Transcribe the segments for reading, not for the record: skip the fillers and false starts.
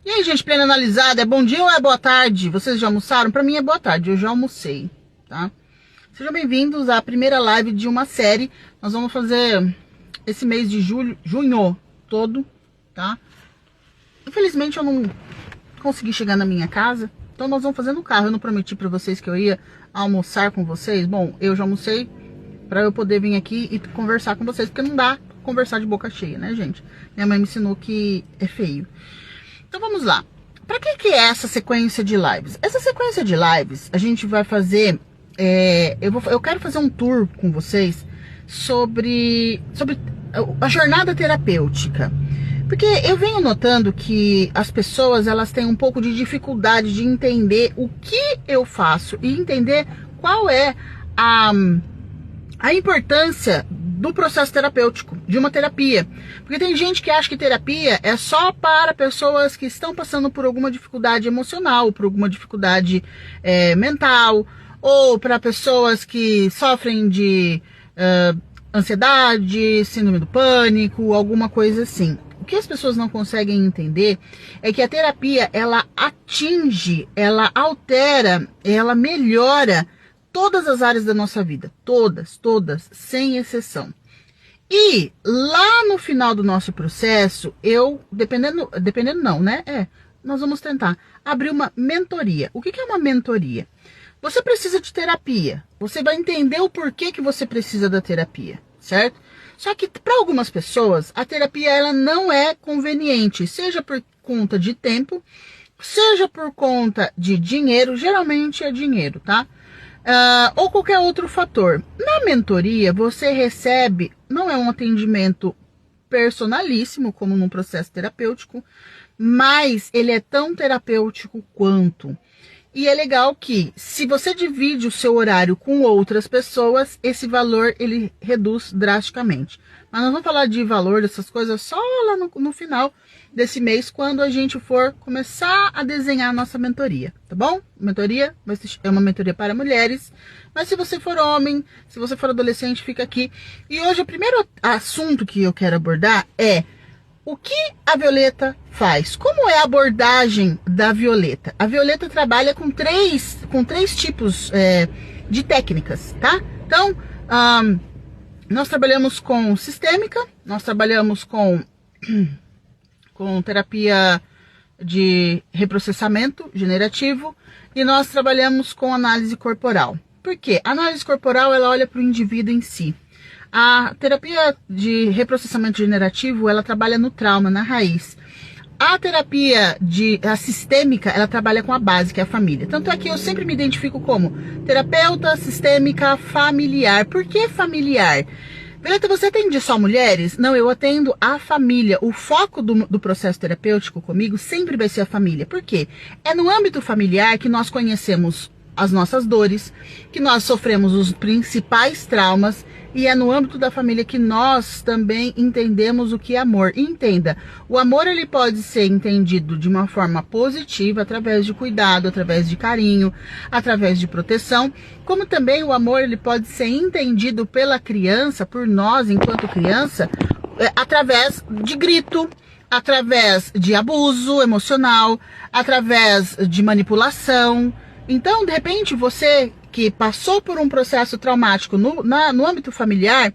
E aí, gente, plena analisada, é bom dia ou é boa tarde? Vocês já almoçaram? Pra mim é boa tarde, eu já almocei, tá? Sejam bem-vindos à primeira live de uma série. Nós vamos fazer esse mês de junho todo, tá? Infelizmente eu não consegui chegar na minha casa, então nós vamos fazer no carro. Eu não prometi pra vocês que eu ia almoçar com vocês. Bom, eu já almocei pra eu poder vir aqui e conversar com vocês, porque não dá pra conversar de boca cheia, né, gente? Minha mãe me ensinou que é feio. Então vamos lá. Para que é essa sequência de lives? Essa sequência de lives a gente vai fazer. Eu quero fazer um tour com vocês sobre a jornada terapêutica. Porque eu venho notando que as pessoas elas têm um pouco de dificuldade de entender o que eu faço e entender qual é a importância do processo terapêutico, de uma terapia. Porque tem gente que acha que terapia é só para pessoas que estão passando por alguma dificuldade emocional, por alguma dificuldade mental, ou para pessoas que sofrem de ansiedade, síndrome do pânico, alguma coisa assim. O que as pessoas não conseguem entender é que a terapia, ela atinge, ela altera, ela melhora todas as áreas da nossa vida, todas, sem exceção. E lá no final do nosso processo, dependendo não, né? Nós vamos tentar abrir uma mentoria. O que é uma mentoria? Você precisa de terapia, você vai entender o porquê que você precisa da terapia, certo? Só que para algumas pessoas, a terapia ela não é conveniente, seja por conta de tempo, seja por conta de dinheiro, geralmente é dinheiro, tá? Ou qualquer outro fator. Na mentoria, você recebe, não é um atendimento personalíssimo, como num processo terapêutico, mas ele é tão terapêutico quanto. E é legal que, se você divide o seu horário com outras pessoas, esse valor ele reduz drasticamente. Mas nós vamos falar de valor dessas coisas só lá no final desse mês, quando a gente for começar a desenhar a nossa mentoria, tá bom? Mentoria é uma mentoria para mulheres, mas se você for homem, se você for adolescente, fica aqui. E hoje o primeiro assunto que eu quero abordar é o que a Violeta faz? Como é a abordagem da Violeta? A Violeta trabalha com três tipos de técnicas, tá? Então, nós trabalhamos com sistêmica, nós trabalhamos com terapia de reprocessamento generativo e nós trabalhamos com análise corporal. Por quê? A análise corporal ela olha para o indivíduo em si. A terapia de reprocessamento generativo, ela trabalha no trauma, na raiz. A terapia sistêmica, ela trabalha com a base, que é a família. Tanto é que eu sempre me identifico como terapeuta sistêmica familiar. Por que familiar? Violeta, você atende só mulheres? Não, eu atendo a família. O foco do processo terapêutico comigo sempre vai ser a família. Por quê? É no âmbito familiar que nós conhecemos as nossas dores, que nós sofremos os principais traumas, e é no âmbito da família que nós também entendemos o que é amor. E entenda, o amor ele pode ser entendido de uma forma positiva, através de cuidado, através de carinho, através de proteção, como também o amor ele pode ser entendido pela criança, por nós enquanto criança, através de grito, através de abuso emocional, através de manipulação. Então, de repente, você que passou por um processo traumático no âmbito familiar,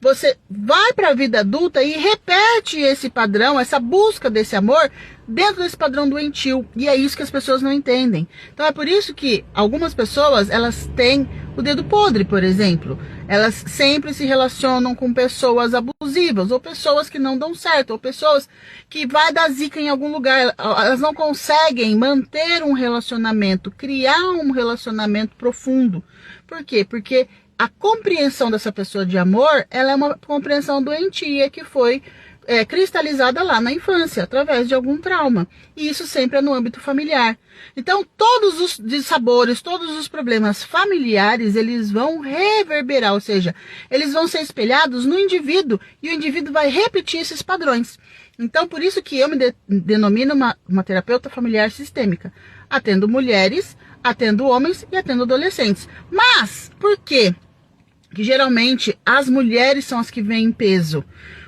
você vai para a vida adulta e repete esse padrão, essa busca desse amor dentro desse padrão doentio. E é isso que as pessoas não entendem. Então é por isso que algumas pessoas, elas têm o dedo podre, por exemplo. Elas sempre se relacionam com pessoas abusivas, ou pessoas que não dão certo, ou pessoas que vai dar zica em algum lugar. Elas não conseguem manter um relacionamento, criar um relacionamento profundo. Por quê? Porque a compreensão dessa pessoa de amor, ela é uma compreensão doentia que foi cristalizada lá na infância, através de algum trauma. E isso sempre é no âmbito familiar. Então, todos os dissabores, todos os problemas familiares, eles vão reverberar, ou seja, eles vão ser espelhados no indivíduo, e o indivíduo vai repetir esses padrões. Então, por isso que eu me denomino uma terapeuta familiar sistêmica. Atendo mulheres, atendo homens e atendo adolescentes. Mas, por quê? Que geralmente as mulheres são as que vêm em peso.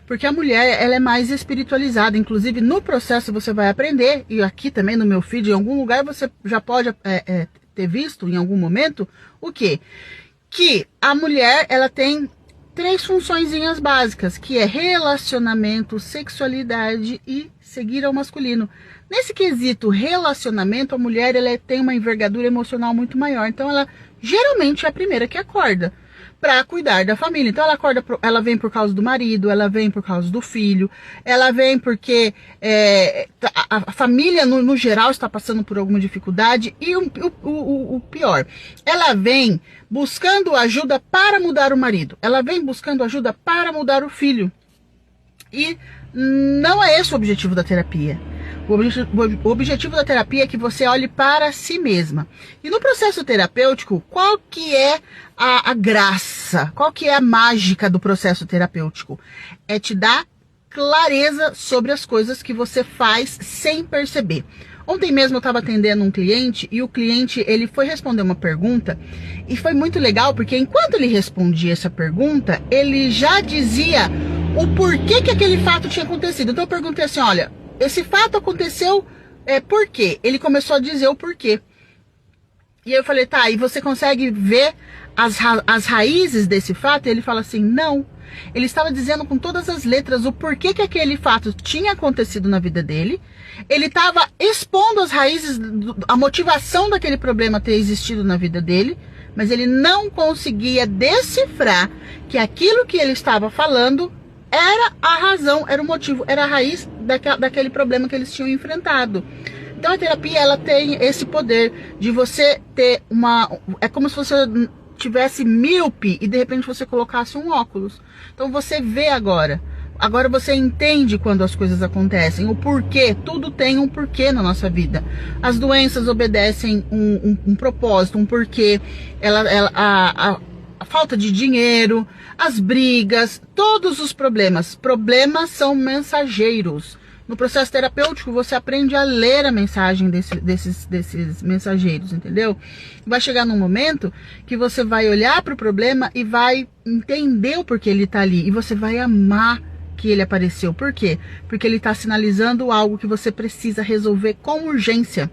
Porque a mulher, ela é mais espiritualizada. Inclusive, no processo você vai aprender, e aqui também no meu feed, em algum lugar você já pode ter visto em algum momento, o quê? Que a mulher, ela tem 3 funçõezinhas básicas, que é relacionamento, sexualidade e seguir ao masculino. Nesse quesito relacionamento, a mulher, ela tem uma envergadura emocional muito maior. Então, ela geralmente é a primeira que acorda para cuidar da família. Então ela vem por causa do marido, ela vem por causa do filho, ela vem porque a família no geral está passando por alguma dificuldade, e o pior, ela vem buscando ajuda para mudar o marido, ela vem buscando ajuda para mudar o filho, e não é esse o objetivo da terapia. O objetivo da terapia é que você olhe para si mesma. E no processo terapêutico, qual que é a graça? Qual que é a mágica do processo terapêutico? É te dar clareza sobre as coisas que você faz sem perceber. Ontem mesmo eu estava atendendo um cliente, e o cliente, ele foi responder uma pergunta, e foi muito legal, porque enquanto ele respondia essa pergunta, ele já dizia o porquê que aquele fato tinha acontecido. Então eu perguntei assim, olha, esse fato aconteceu por quê? Ele começou a dizer o porquê. E eu falei, tá, e você consegue ver as raízes desse fato? E ele fala assim, não. Ele estava dizendo com todas as letras o porquê que aquele fato tinha acontecido na vida dele. Ele estava expondo as raízes, a motivação daquele problema ter existido na vida dele. Mas ele não conseguia decifrar que aquilo que ele estava falando era a razão, era o motivo, era a raiz daquele problema que eles tinham enfrentado. Então a terapia, ela tem esse poder de você ter é como se você tivesse míope e de repente você colocasse um óculos. Então você vê agora você entende quando as coisas acontecem, o porquê. Tudo tem um porquê na nossa vida. As doenças obedecem um propósito, um porquê. A falta de dinheiro, as brigas, todos os problemas são mensageiros. No processo terapêutico, você aprende a ler a mensagem desses mensageiros, entendeu? Vai chegar num momento que você vai olhar para o problema e vai entender o porquê ele está ali, e você vai amar que ele apareceu. Por quê? Porque ele está sinalizando algo que você precisa resolver com urgência.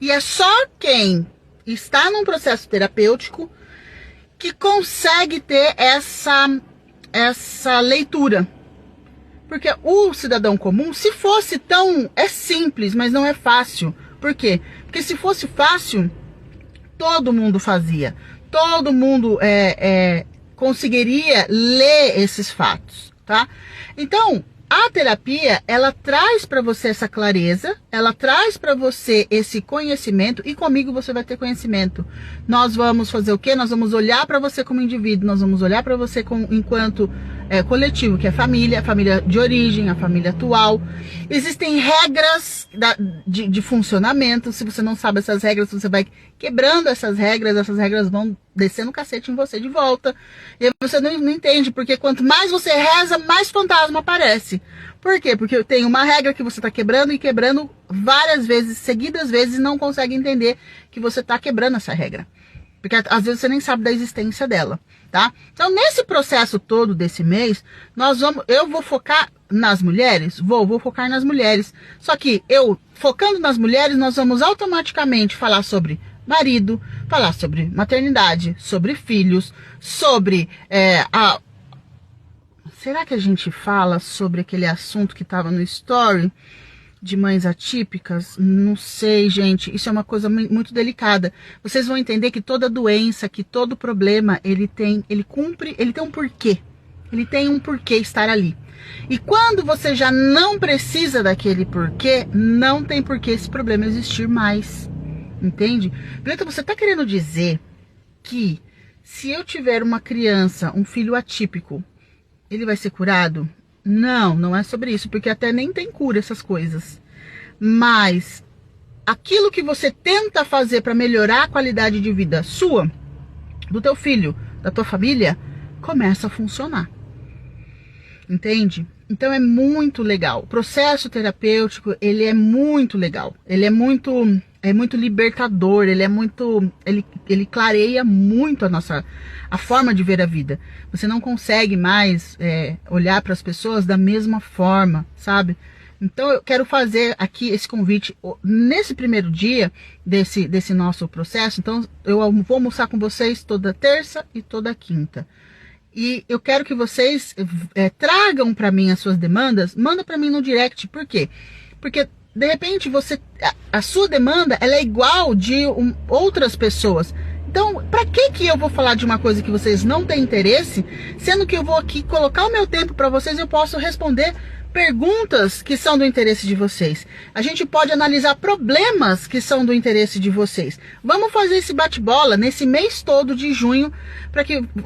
E é só quem está num processo terapêutico que consegue ter essa leitura. Porque o cidadão comum, se fosse é simples, mas não é fácil. Por quê? Porque se fosse fácil, todo mundo fazia. Todo mundo conseguiria ler esses fatos, tá? Então, a terapia, ela traz para você essa clareza, ela traz para você esse conhecimento, e comigo você vai ter conhecimento. Nós vamos fazer o quê? Nós vamos olhar para você como indivíduo, nós vamos olhar para você enquanto coletivo, que é a família de origem, a família atual. Existem regras de funcionamento. Se você não sabe essas regras, você vai quebrando essas regras vão descendo o cacete em você de volta. E aí você não entende, porque quanto mais você reza, mais fantasma aparece. Por quê? Porque tem uma regra que você está quebrando, e quebrando várias vezes, seguidas vezes, e não consegue entender que você está quebrando essa regra. Porque às vezes você nem sabe da existência dela, tá? Então, nesse processo todo desse mês, eu vou focar nas mulheres? Vou focar nas mulheres. Só que focando nas mulheres, nós vamos automaticamente falar sobre marido, falar sobre maternidade, sobre filhos, sobre será que a gente fala sobre aquele assunto que estava no story de mães atípicas? Não sei, gente. Isso é uma coisa muito delicada. Vocês vão entender que toda doença, que todo problema, ele tem um porquê. Ele tem um porquê estar ali. E quando você já não precisa daquele porquê, não tem porquê esse problema existir mais. Entende? Então, você está querendo dizer que se eu tiver uma criança, um filho atípico, ele vai ser curado? Não, não é sobre isso, porque até nem tem cura essas coisas. Mas aquilo que você tenta fazer para melhorar a qualidade de vida sua, do teu filho, da tua família, começa a funcionar. Entende? Então é muito legal. O processo terapêutico, ele é muito legal. Ele é muito é muito libertador, ele é muito, ele clareia muito a forma de ver a vida. Você não consegue mais olhar para as pessoas da mesma forma, sabe? Então eu quero fazer aqui esse convite nesse primeiro dia desse nosso processo. Então eu vou almoçar com vocês toda terça e toda quinta. E eu quero que vocês tragam para mim as suas demandas, manda para mim no direct. Por quê? Porque de repente a sua demanda ela é igual de outras pessoas. Então, para que eu vou falar de uma coisa que vocês não têm interesse, sendo que eu vou aqui colocar o meu tempo para vocês e eu posso responder perguntas que são do interesse de vocês. A gente pode analisar problemas que são do interesse de vocês. Vamos fazer esse bate-bola nesse mês todo de junho,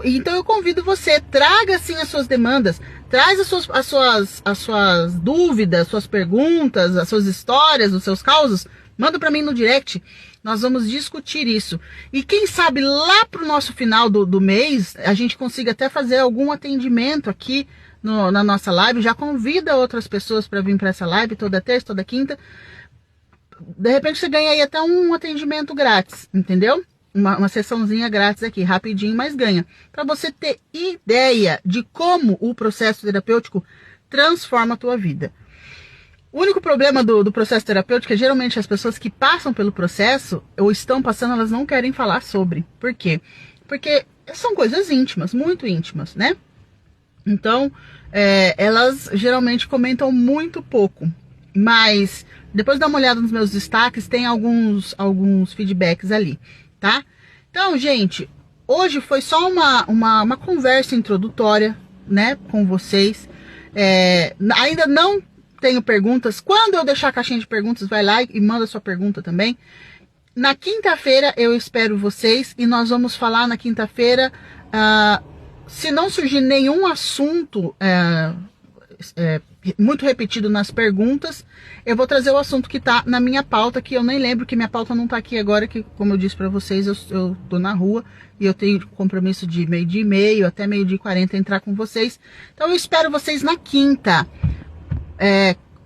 então eu convido você, traga sim as suas demandas, traz as suas dúvidas, suas perguntas, as suas histórias, os seus causos, manda para mim no direct. Nós vamos discutir isso. E quem sabe lá pro nosso final do mês, a gente consiga até fazer algum atendimento aqui na nossa live. Já convida outras pessoas para vir para essa live toda terça, toda quinta. De repente você ganha aí até um atendimento grátis, entendeu? Uma sessãozinha grátis aqui, rapidinho, mas ganha. Para você ter ideia de como o processo terapêutico transforma a tua vida. O único problema do processo terapêutico é geralmente as pessoas que passam pelo processo ou estão passando, elas não querem falar sobre. Por quê? Porque são coisas íntimas, muito íntimas, né? Então, elas geralmente comentam muito pouco. Mas, depois dá uma olhada nos meus destaques, tem alguns feedbacks ali, tá? Então, gente, hoje foi só uma conversa introdutória, né, com vocês. Ainda não tenho perguntas. Quando eu deixar a caixinha de perguntas, vai lá e manda sua pergunta também. Na quinta-feira eu espero vocês e nós vamos falar na quinta-feira. Se não surgir nenhum assunto muito repetido nas perguntas, eu vou trazer o assunto que tá na minha pauta, que eu nem lembro, que minha pauta não tá aqui agora, que como eu disse para vocês, eu tô na rua e eu tenho compromisso de 12h30 até 12h40 entrar com vocês. Então eu espero vocês na quinta.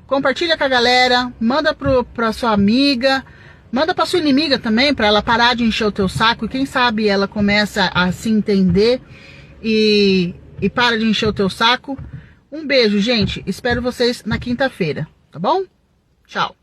Compartilha com a galera, manda pra sua amiga, manda pra sua inimiga também, pra ela parar de encher o teu saco e quem sabe ela começa a se entender e para de encher o teu saco. Um beijo, gente. Espero vocês na quinta-feira, tá bom? Tchau.